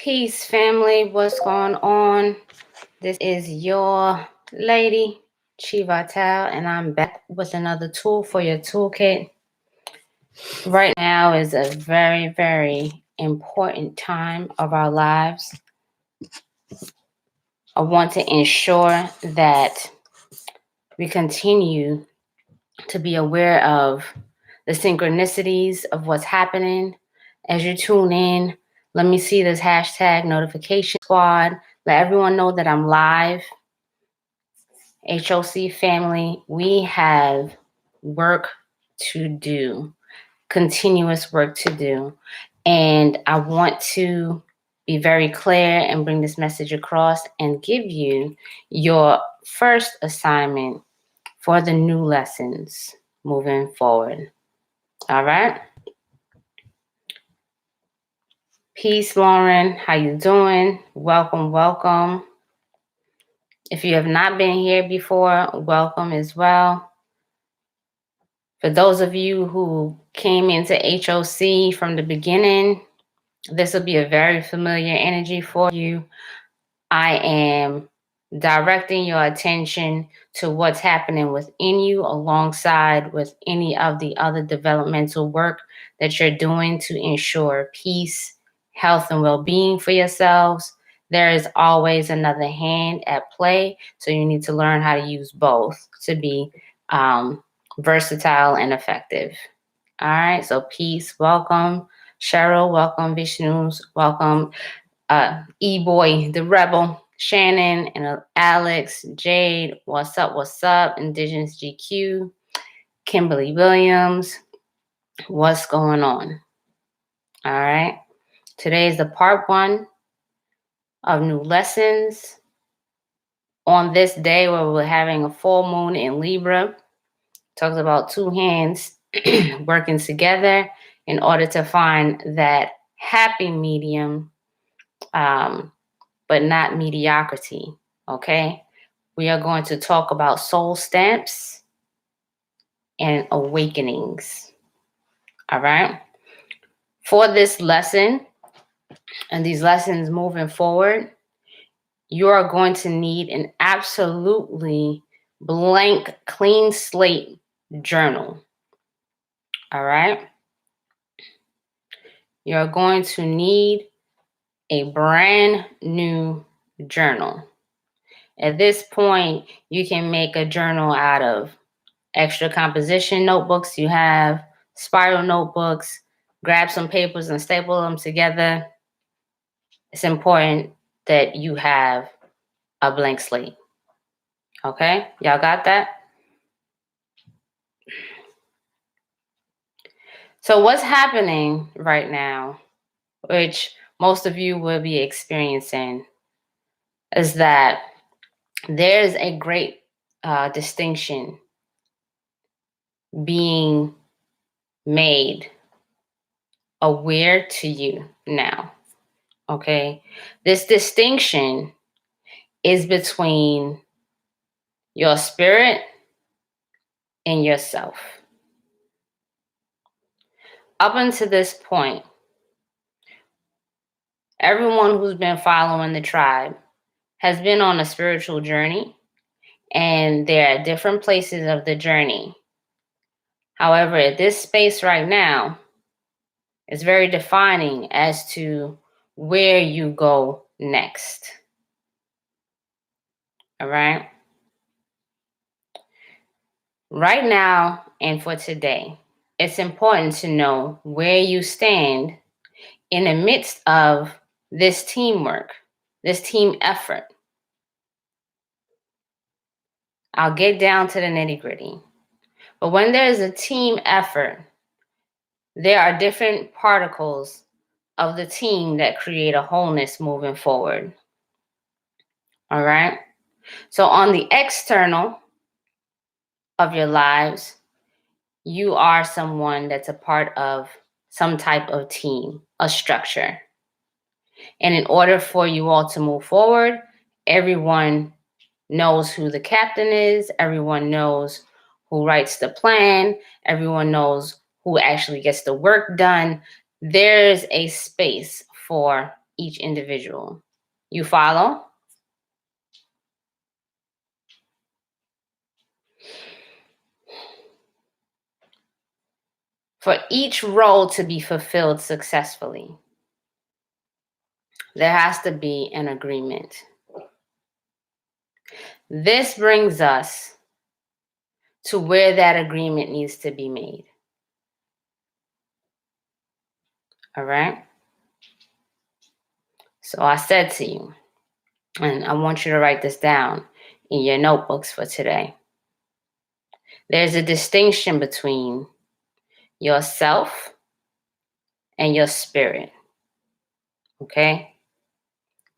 Peace, family. What's going on? This is your lady, Chi Vital, and I'm back with another tool for your toolkit. Right now is a very, very important time of our lives. I want to ensure that we continue to be aware of the synchronicities of what's happening. As you tune in, let me see this hashtag notification squad. Let everyone know that I'm live. HOC family, we have work to do, continuous work to do. And I want to be very clear and bring this message across and give you your first assignment for the new lessons moving forward. All right. Peace, Lauren. How you doing? Welcome, welcome. If you have not been here before, welcome as well. For those of you who came into HOC from the beginning, this will be a very familiar energy for you. I am directing your attention to what's happening within you alongside with any of the other developmental work that you're doing to ensure peace, health, and well-being for yourselves. There is always another hand at play, so you need to learn how to use both to be versatile and effective. All right, so peace, welcome. Cheryl, welcome. Vishnu's, welcome. E-Boy, the Rebel, Shannon, and Alex, Jade, what's up? Indigenous GQ, Kimberly Williams, what's going on? All right, today is the part 1 of new lessons. On this day where we're having a full moon in Libra, talks about two hands working together in order to find that happy medium, but not mediocrity, okay? We are going to talk about soul stamps and awakenings, all right? For this lesson and these lessons moving forward, you are going to need an absolutely blank, clean slate journal, all right? You're going to need a brand new journal. At this point, you can make a journal out of extra composition notebooks you have, spiral notebooks, grab some papers and staple them together. It's important that you have a blank slate. Okay, y'all got that? So what's happening right now, which most of you will be experiencing, is that there's a great distinction being made aware to you now, okay? This distinction is between your spirit and yourself. Up until this point, everyone who's been following the tribe has been on a spiritual journey, and they're at different places of the journey. However, at this space right now, it's very defining as to where you go next. All right? Right now and for today, it's important to know where you stand in the midst of this teamwork, this team effort. I'll get down to the nitty-gritty. But when there's a team effort, there are different particles of the team that create a wholeness moving forward. All right? So on the external of your lives, you are someone that's a part of some type of team, a structure. And in order for you all to move forward, everyone knows who the captain is, everyone knows who writes the plan, everyone knows who actually gets the work done. There's a space for each individual. You follow? For each role to be fulfilled successfully, there has to be an agreement. This brings us to where that agreement needs to be made. All right? So I said to you, and I want you to write this down in your notebooks for today. There's a distinction between yourself and your spirit. Okay?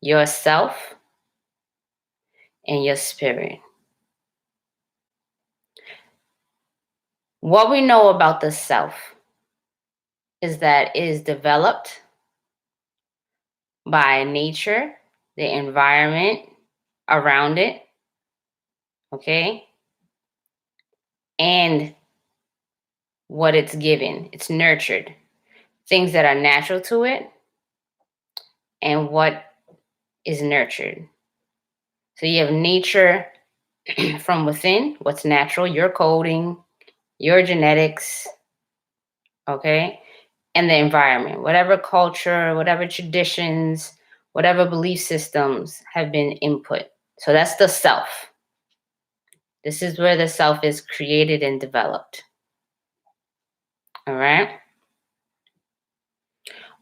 Yourself and your spirit. What we know about the self is that it is developed by nature, the environment around it, okay? And what it's given. It's nurtured. Things that are natural to it and what is nurtured. So you have nature from within, what's natural, your coding, your genetics, okay? And the environment, whatever culture, whatever traditions, whatever belief systems have been input. So that's the self. This is where the self is created and developed. All right?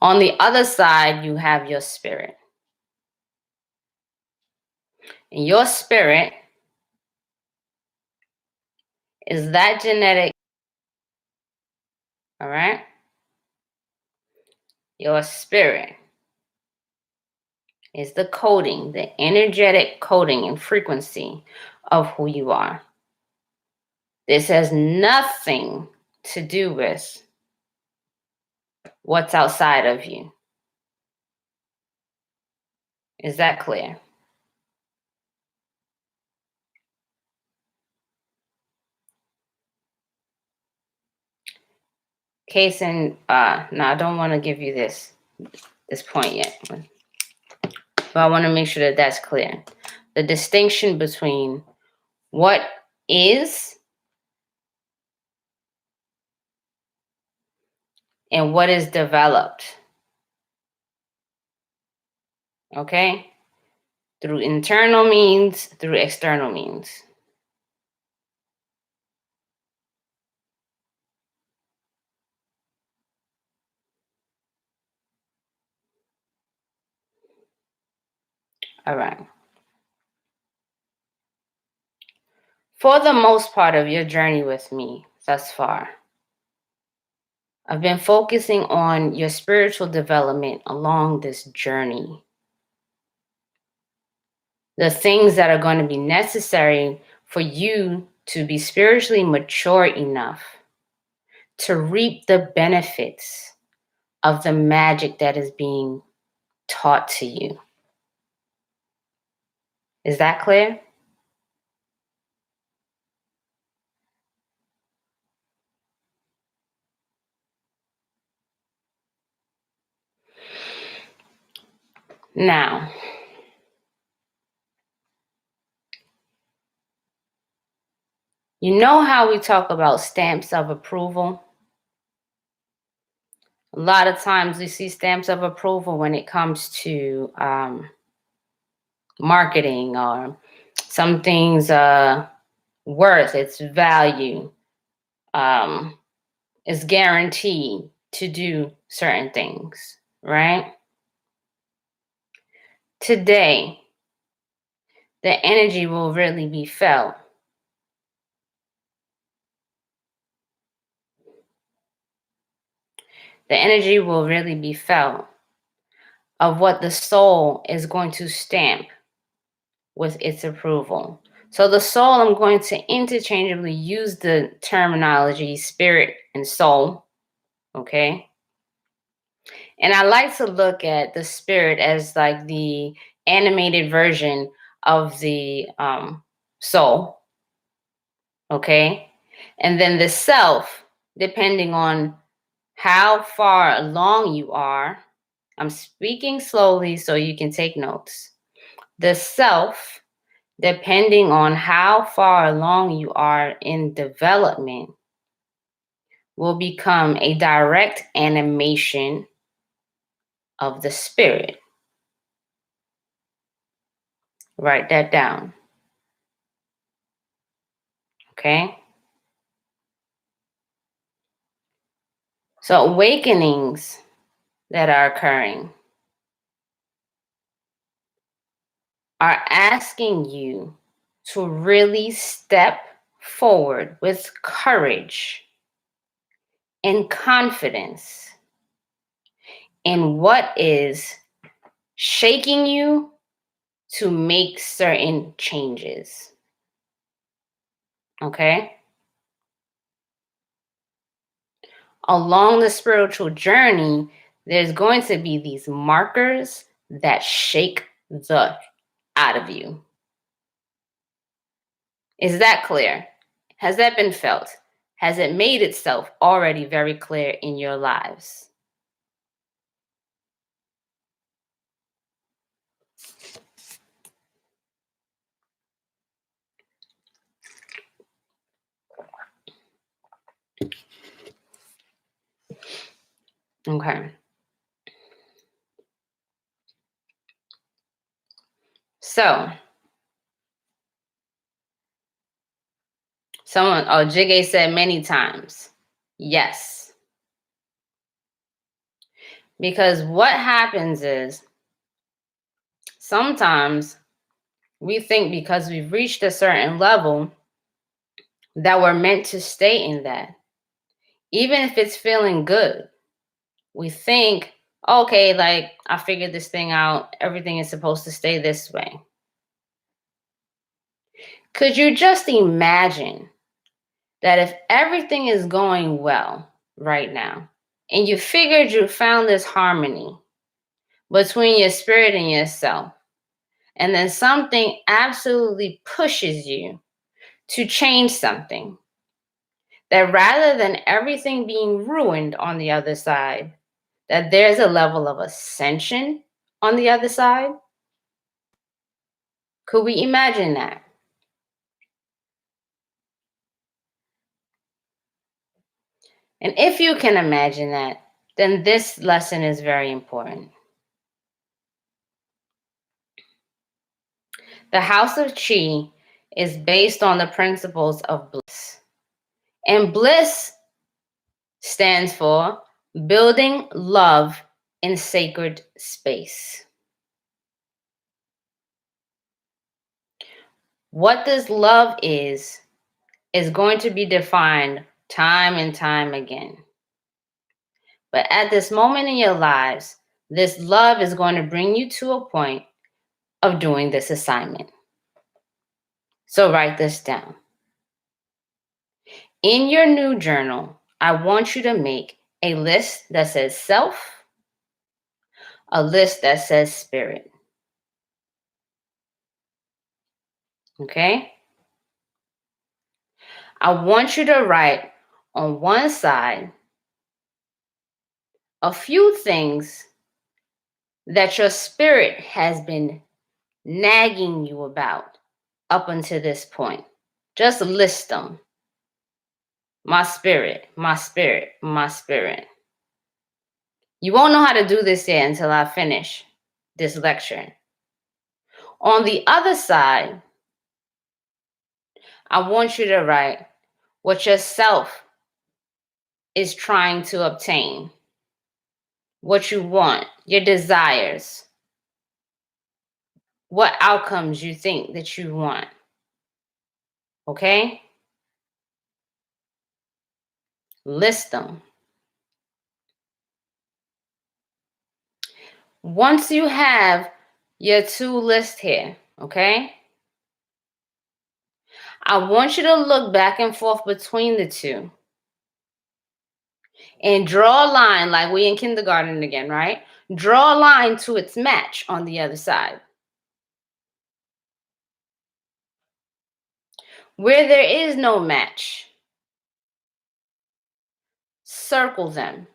On the other side, you have your spirit. And your spirit is that genetic, all right? Your spirit is the coding, the energetic coding and frequency of who you are. This has nothing to do with what's outside of you. Is that clear? Case in, no, I don't want to give you this point yet, but I want to make sure that that's clear. The distinction between what is and what is developed. Okay? Through internal means, through external means. All right. For the most part of your journey with me thus far, I've been focusing on your spiritual development along this journey. The things that are going to be necessary for you to be spiritually mature enough to reap the benefits of the magic that is being taught to you. Is that clear? Now, you know how we talk about stamps of approval? A lot of times we see stamps of approval when it comes to marketing or something's worth, its value, is guaranteed to do certain things, right? Today, the energy will really be felt. The energy will really be felt of what the soul is going to stamp with its approval. So the soul, I'm going to interchangeably use the terminology spirit and soul, okay? And I like to look at the spirit as like the animated version of the soul, okay? And then the self, depending on how far along you are, I'm speaking slowly so you can take notes. The self, depending on how far along you are in development, will become a direct animation of the spirit. Write that down. Okay? So, awakenings that are occurring are asking you to really step forward with courage and confidence in what is shaking you to make certain changes. Okay? Along the spiritual journey, there's going to be these markers that shake the out of you. Is that clear? Has that been felt? Has it made itself already very clear in your lives? Okay. So, Jiggy said many times, yes. Because what happens is sometimes we think because we've reached a certain level that we're meant to stay in that. Even if it's feeling good, we think, okay, like I figured this thing out. Everything is supposed to stay this way. Could you just imagine that if everything is going well right now and you figured you found this harmony between your spirit and yourself, and then something absolutely pushes you to change something, that rather than everything being ruined on the other side, that there's a level of ascension on the other side? Could we imagine that? And if you can imagine that, then this lesson is very important. The House of Chi is based on the principles of bliss. And bliss stands for building love in sacred space. What this love is going to be defined time and time again. But at this moment in your lives, this love is going to bring you to a point of doing this assignment. So write this down. In your new journal, I want you to make a list that says self, a list that says spirit. Okay? I want you to write on one side a few things that your spirit has been nagging you about up until this point. Just list them. My spirit, my spirit, my spirit. You won't know how to do this yet until I finish this lecture. On the other side, I want you to write what yourself is trying to obtain, what you want, your desires, what outcomes you think that you want. Okay? List them. Once you have your two lists here, okay? I want you to look back and forth between the two and draw a line like we in kindergarten again, right? Draw a line to its match on the other side. Where there is no match, circle them.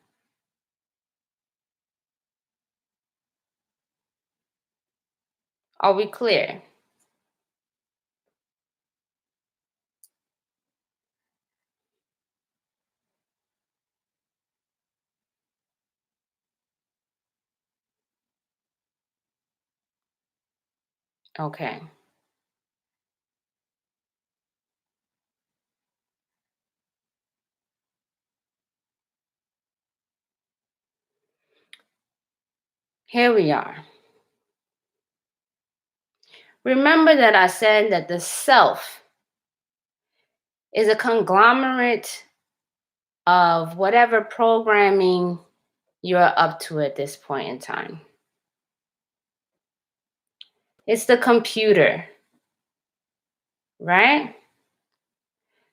Are we clear? Okay. Here we are. Remember that I said that the self is a conglomerate of whatever programming you're up to at this point in time. It's the computer, right?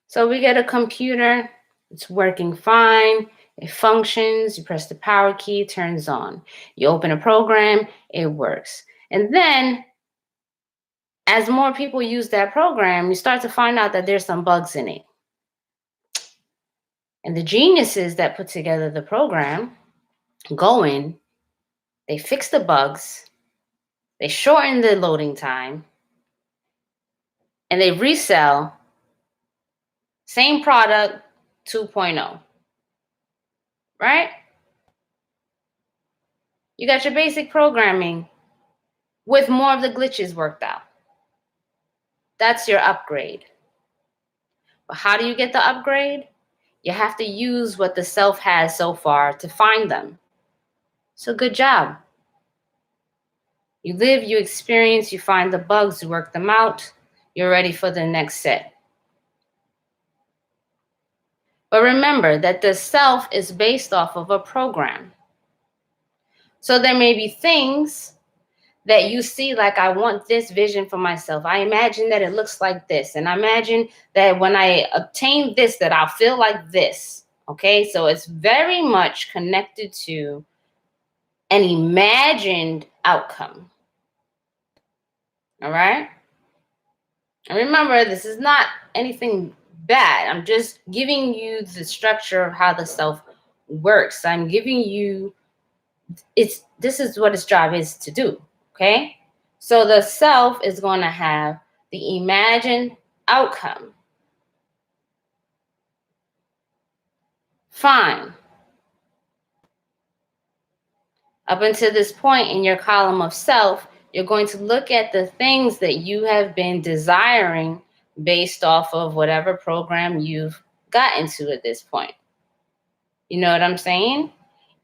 So we get a computer, it's working fine, it functions, you press the power key, it turns on. You open a program, it works. And then as more people use that program, you start to find out that there's some bugs in it. And the geniuses that put together the program go in, they fix the bugs, they shorten the loading time, and they resell same product 2.0, right? You got your basic programming with more of the glitches worked out. That's your upgrade. But how do you get the upgrade? You have to use what the self has so far to find them. So good job. You live, you experience, you find the bugs, you work them out, you're ready for the next set. But remember that the self is based off of a program. So there may be things that you see, like, I want this vision for myself. I imagine that it looks like this. And I imagine that when I obtain this, that I'll feel like this. Okay, so it's very much connected to an imagined outcome. All right. And remember, this is not anything bad. I'm just giving you the structure of how the self works. I'm giving you this is what its job is to do. Okay. So the self is going to have the imagined outcome. Fine. Up until this point in your column of self, you're going to look at the things that you have been desiring based off of whatever program you've gotten to at this point. You know what I'm saying?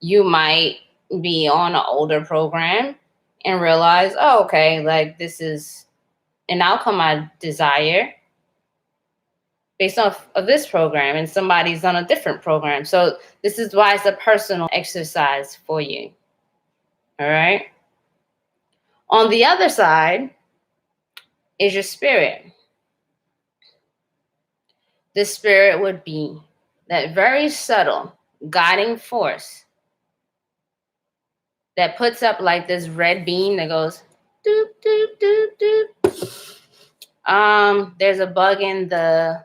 You might be on an older program and realize, oh, okay, like this is an outcome I desire based off of this program, and somebody's on a different program. So this is why it's a personal exercise for you. All right. On the other side is your spirit. The spirit would be that very subtle guiding force that puts up like this red beam that goes doop doop doop doop. There's a bug in the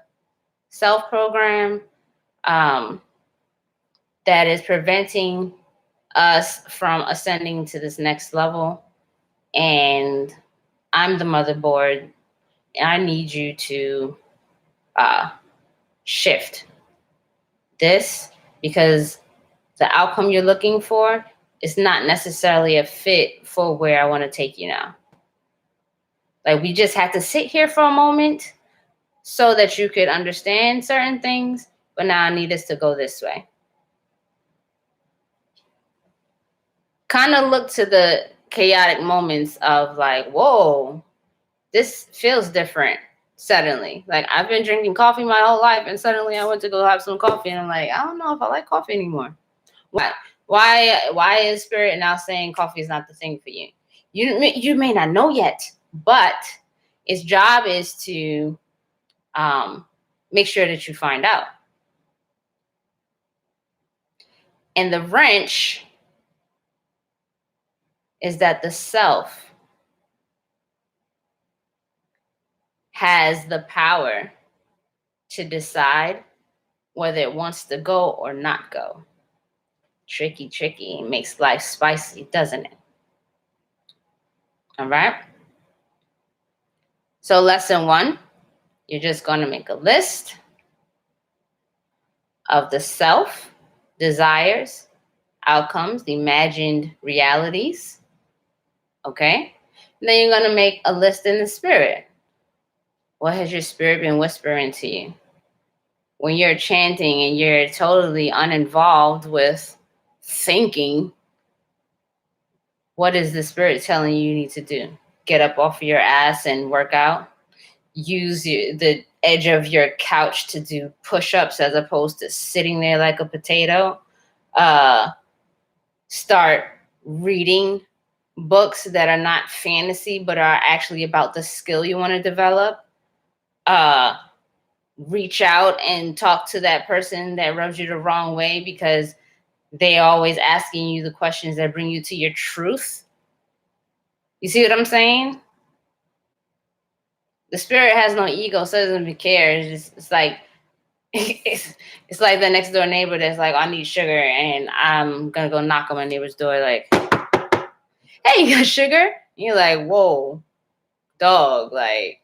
self program that is preventing us from ascending to this next level, and I'm the motherboard, and I need you to shift this, because the outcome you're looking for is not necessarily a fit for where I want to take you now. Like, we just have to sit here for a moment so that you could understand certain things, but now I need us to go this way. Kind of look to the chaotic moments of like, whoa, this feels different suddenly. Like, I've been drinking coffee my whole life, and suddenly I went to go have some coffee, and I'm like, I don't know if I like coffee anymore. Why? Why is spirit now saying coffee is not the thing for you? You may not know yet, but its job is to make sure that you find out. And the wrench is that the self has the power to decide whether it wants to go or not go. Tricky, tricky. It makes life spicy, doesn't it? All right. So lesson 1, you're just going to make a list of the self, desires, outcomes, the imagined realities. Okay? And then you're going to make a list in the spirit. What has your spirit been whispering to you? When you're chanting and you're totally uninvolved with thinking, what is the spirit telling you need to do? Get up off of your ass and work out? Use the edge of your couch to do push-ups as opposed to sitting there like a potato? Start reading books that are not fantasy but are actually about the skill you want to develop? Reach out and talk to that person that rubs you the wrong way because they always asking you the questions that bring you to your truth. You see what I'm saying? The spirit has no ego, so it doesn't care. It's like it's like the next door neighbor that's like, I need sugar, and I'm gonna go knock on my neighbor's door, like, hey, you got sugar? And you're like, whoa, dog, like,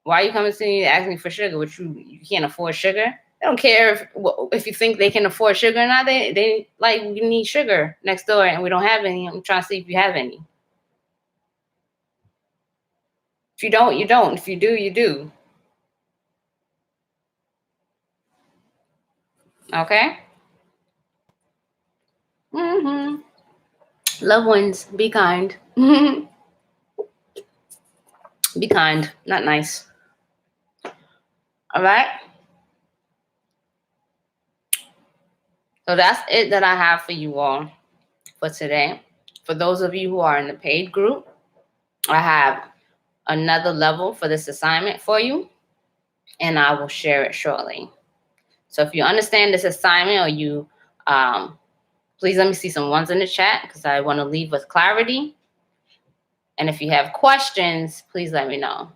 why are you coming to me asking for sugar? Which you can't afford sugar? They don't care if you think they can afford sugar or not. They like, we need sugar next door and we don't have any. I'm trying to see if you have any. If you don't, you don't. If you do, you do. Okay? Loved ones, be kind. Be kind, not nice. All right? So that's it that I have for you all for today. For those of you who are in the paid group, I have another level for this assignment for you, and I will share it shortly. So if you understand this assignment, or you, please let me see some ones in the chat because I want to leave with clarity. And if you have questions, please let me know.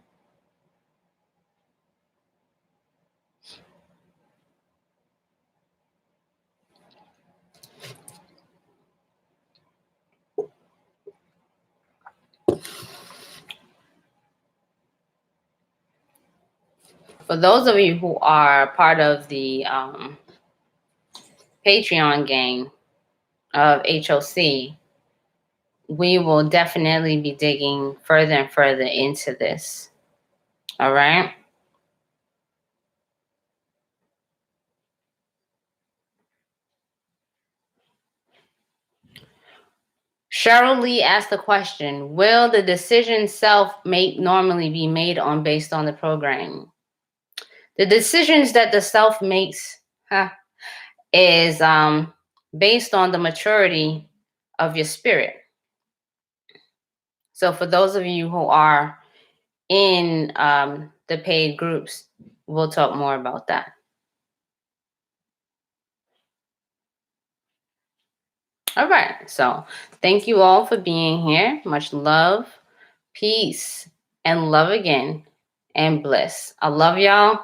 For those of you who are part of the Patreon gang of HOC, we will definitely be digging further and further into this. All right? Cheryl Lee asked the question, will the decision self-make normally be made on based on the programming? The decisions that the self makes is based on the maturity of your spirit. So for those of you who are in the paid groups, we'll talk more about that. All right. So thank you all for being here. Much love, peace, and love again, and bliss. I love y'all.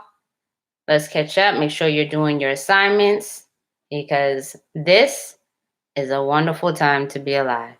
Let's catch up. Make sure you're doing your assignments because this is a wonderful time to be alive.